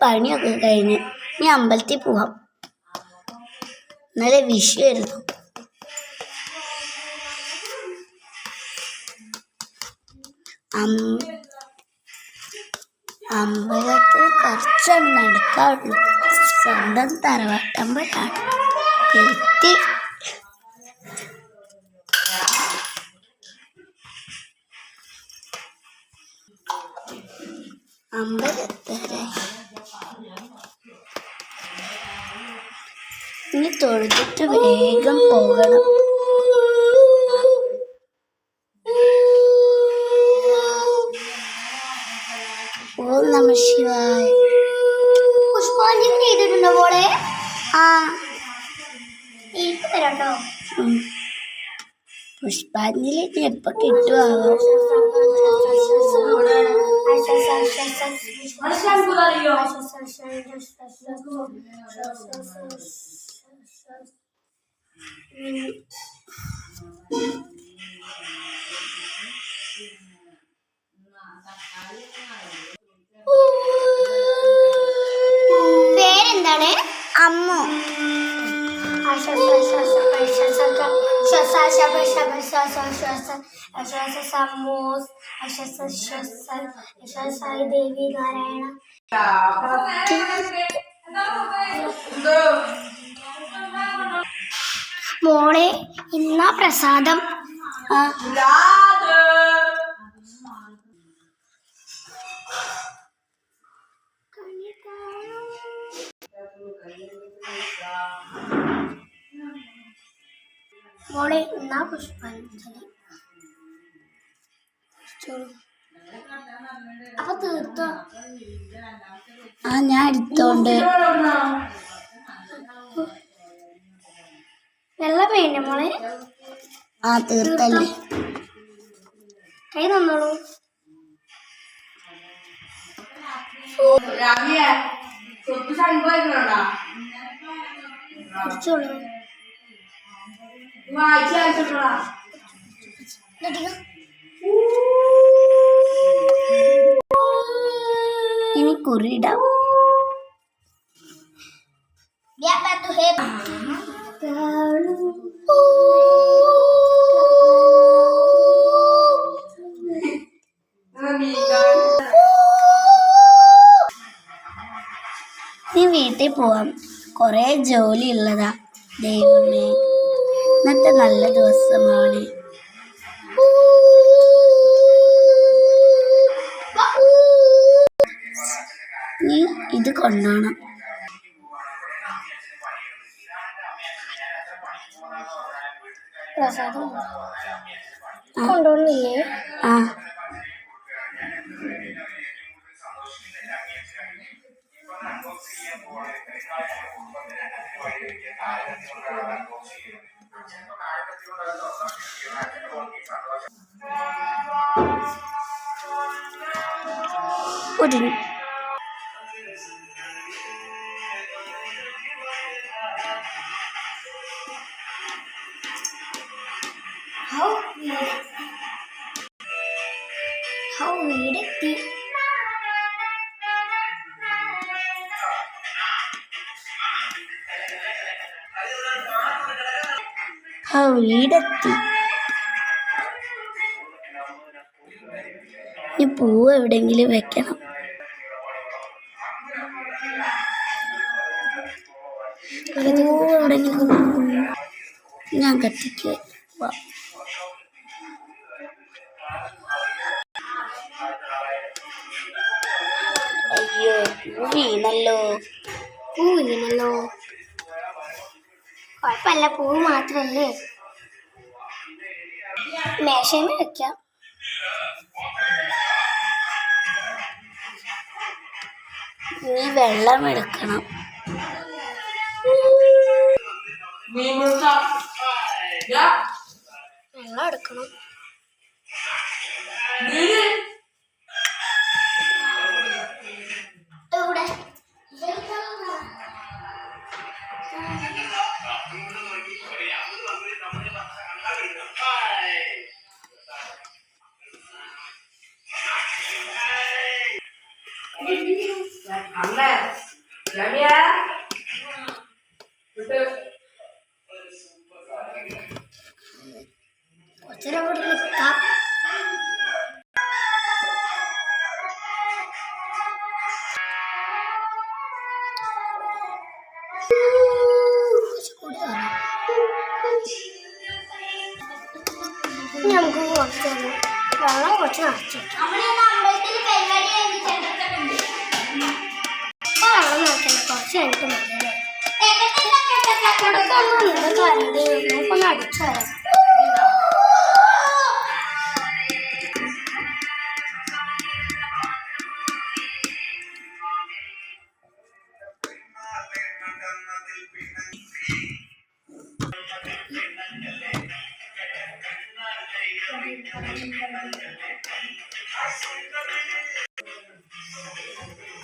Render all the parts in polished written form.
പണിയൊക്കെ കഴിഞ്ഞ് ഇനി അമ്പലത്തിൽ പോവാം. ഇന്നലെ വിഷുവായിരുന്നു. അമ്പലത്തിൽ കുറച്ചാണ് നടക്കാറുള്ളൂ. സ്വന്തം തറവാട്ടമ്പലാണ്. എത്തി. അമ്പലത്തരായി ഇനി തൊഴുതിട്ട് വേഗം പോകണം. ഓം നമഃ ശിവായ. പുഷ്പാഞ്ജലി ചെയ്തിട്ടുണ്ടോ മോളെ? ആ തരാട്ടോ. പുഷ്പാഞ്ജലി എപ്പോ കിട്ടുമോ? പേരെന്താണ്? അമ്മു. ദേവി നാരായണ. മോളെ ഇന്നാ പ്രസാദം. മോളെ ഇന്നാ പുഷ്പാഞ്ജലി. അപ്പൊ തീർത്തോ? ആ ഞാൻ എടുത്തോണ്ട്. വെള്ള പെയിന്റ് മോളെ. ആ തീർത്തല്ലേ. കൈ തന്നോളൂ. കുടിച്ചോളൂ. ഇനി കുറിയിടാം. നീ വീട്ടിൽ പോവാം. കൊറേ ജോലി ഉള്ളതാ. ദൈവമേ ഇന്നത്തെ നല്ല ദിവസമാണ്. നീ ഇത് കൊണ്ടുപോകണം. പ്രസാദം കൊണ്ടുപോകുന്നില്ലേ? ആ ഒരു വീടെത്തി. വീടെത്തി. ഈ പൂവ് എവിടെയെങ്കിലും വെക്കണം. പൂവ് എവിടെയെങ്കിലും ഞാൻ കത്തിക്ക്. അയ്യോ പൂ വീണല്ലോ. കുഴപ്പമില്ല, പൂവ് മാത്രല്ലേ. മേശമേ വെക്കാം. ഇനി വെള്ളം എടുക്കണം. വെള്ളം എടുക്കണം. കുറച്ചേരം കൂടി നിൽക്കാം. നമുക്ക് കുറച്ച് വെള്ളം കുറച്ച് നിറച്ചു വെള്ളം നിറയ്ക്കണ്ട, കുറച്ച് കഴിഞ്ഞിട്ട് മതിയല്ലേ. ഇവിടൊക്കെ കറണ്ട് നമുക്കൊന്ന് അടിച്ചു വരാം.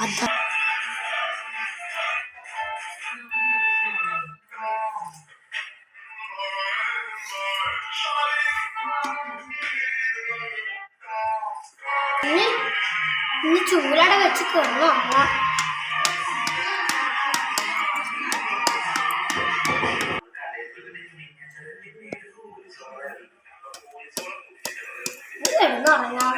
അതാ ഇനി ചൂലട വെച്ച് കിടന്നു. കിടന്നുറങ്ങാം.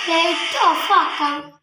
ലൈറ്റ് ഓഫ് ആക്കാം.